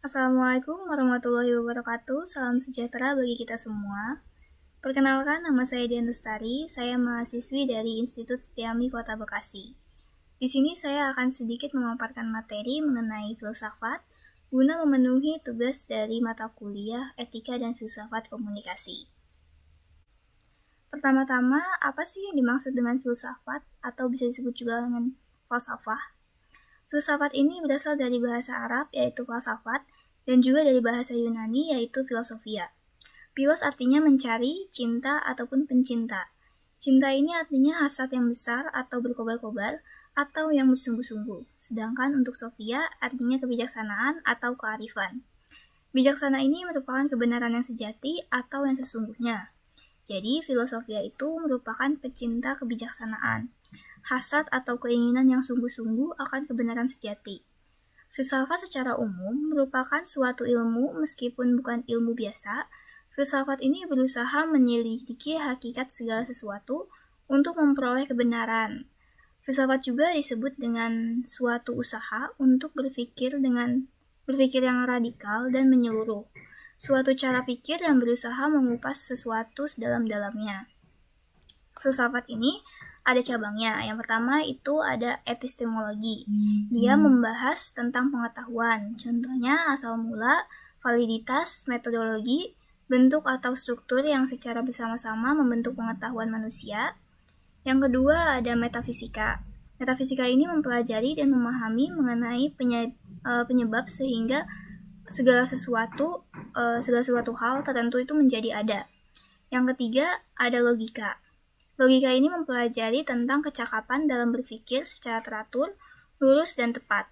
Assalamualaikum warahmatullahi wabarakatuh. Salam sejahtera bagi kita semua. Perkenalkan, nama saya Dian Lestari. Saya mahasiswi dari Institut Setiami Kota Bekasi. Di sini saya akan sedikit memaparkan materi mengenai filsafat guna memenuhi tugas dari mata kuliah Etika dan Filsafat Komunikasi. Pertama-tama, apa sih yang dimaksud dengan filsafat atau bisa disebut juga dengan falsafah? Filsafat ini berasal dari bahasa Arab yaitu falsafat dan juga dari bahasa Yunani yaitu filosofia. Philos artinya mencari, cinta, ataupun pencinta. Cinta ini artinya hasrat yang besar atau berkobar-kobar atau yang bersungguh-sungguh. Sedangkan untuk Sophia artinya kebijaksanaan atau kearifan. Bijaksana ini merupakan kebenaran yang sejati atau yang sesungguhnya. Jadi, filosofia itu merupakan pecinta kebijaksanaan, hasrat atau keinginan yang sungguh-sungguh akan kebenaran sejati. Filsafat secara umum merupakan suatu ilmu meskipun bukan ilmu biasa. Filsafat ini berusaha menyelidiki hakikat segala sesuatu untuk memperoleh kebenaran. Filsafat juga disebut dengan suatu usaha untuk berpikir yang radikal dan menyeluruh. Suatu cara pikir yang berusaha mengupas sesuatu sedalam-dalamnya. Filsafat ini ada cabangnya. Yang pertama itu ada epistemologi. Dia membahas tentang pengetahuan. Contohnya asal mula, validitas, metodologi, bentuk atau struktur yang secara bersama-sama membentuk pengetahuan manusia. Yang kedua ada metafisika. Metafisika ini mempelajari dan memahami mengenai penyebab sehingga segala sesuatu hal tertentu itu menjadi ada. Yang ketiga ada logika. Logika ini mempelajari tentang kecakapan dalam berpikir secara teratur, lurus, dan tepat.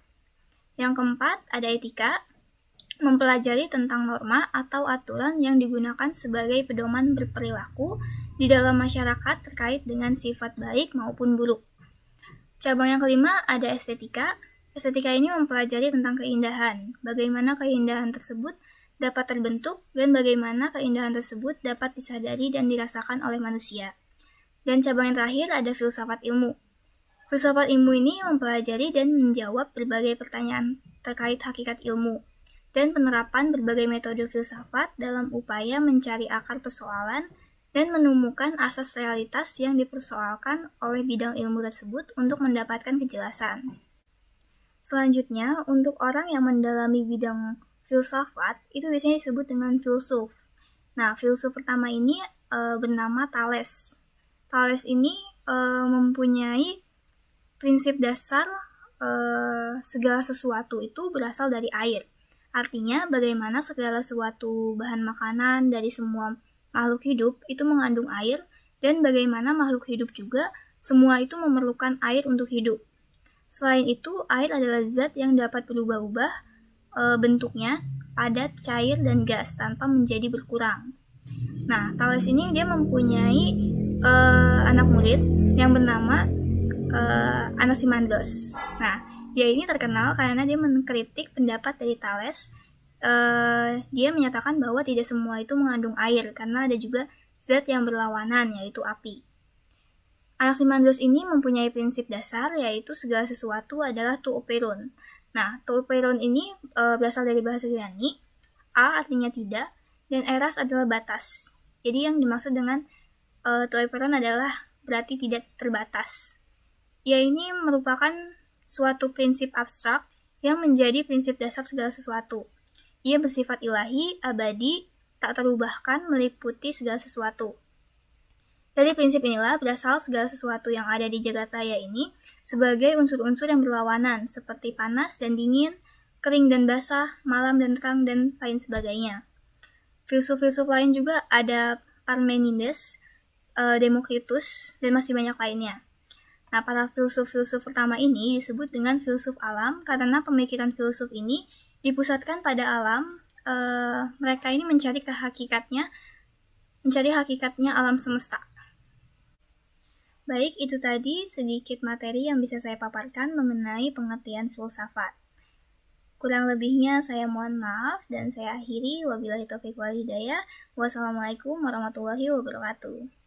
Yang keempat, ada etika, mempelajari tentang norma atau aturan yang digunakan sebagai pedoman berperilaku di dalam masyarakat terkait dengan sifat baik maupun buruk. Cabang yang kelima, ada estetika. Estetika ini mempelajari tentang keindahan, bagaimana keindahan tersebut dapat terbentuk, dan bagaimana keindahan tersebut dapat disadari dan dirasakan oleh manusia. Dan cabang yang terakhir ada filsafat ilmu. Filsafat ilmu ini mempelajari dan menjawab berbagai pertanyaan terkait hakikat ilmu dan penerapan berbagai metode filsafat dalam upaya mencari akar persoalan dan menemukan asas realitas yang dipersoalkan oleh bidang ilmu tersebut untuk mendapatkan kejelasan. Selanjutnya, untuk orang yang mendalami bidang filsafat, itu biasanya disebut dengan filsuf. Nah, filsuf pertama ini bernama Thales. Thales ini mempunyai prinsip dasar segala sesuatu itu berasal dari air. Artinya, bagaimana segala sesuatu bahan makanan dari semua makhluk hidup itu mengandung air, dan bagaimana makhluk hidup juga semua itu memerlukan air untuk hidup. Selain itu, air adalah zat yang dapat berubah-ubah bentuknya, padat, cair, dan gas tanpa menjadi berkurang. Nah, Thales ini dia mempunyai anak murid yang bernama Anaximandros. Nah, dia ini terkenal karena dia mengkritik pendapat dari Thales. Dia menyatakan bahwa tidak semua itu mengandung air karena ada juga zat yang berlawanan yaitu api. Anaximandros ini mempunyai prinsip dasar yaitu segala sesuatu adalah tuoperon. Nah, tuoperon ini berasal dari bahasa Yunani. A artinya tidak dan eras adalah batas. Jadi yang dimaksud dengan tuoperon adalah berarti tidak terbatas. Ya, ini merupakan suatu prinsip abstrak yang menjadi prinsip dasar segala sesuatu. Ia bersifat ilahi, abadi, tak terubahkan, meliputi segala sesuatu. Dari prinsip inilah berasal segala sesuatu yang ada di jagat raya ini sebagai unsur-unsur yang berlawanan seperti panas dan dingin, kering dan basah, malam dan terang, dan lain sebagainya. Filsuf-filsuf lain juga ada Parmenides, Demokritus, dan masih banyak lainnya. Nah, para filsuf-filsuf pertama ini disebut dengan filsuf alam karena pemikiran filsuf ini dipusatkan pada alam. Mereka ini mencari hakikatnya alam semesta. Baik, itu tadi sedikit materi yang bisa saya paparkan mengenai pengertian filsafat. Kurang lebihnya saya mohon maaf dan saya akhiri. Wabillahi taufiq wal hidayah. Wassalamualaikum warahmatullahi wabarakatuh.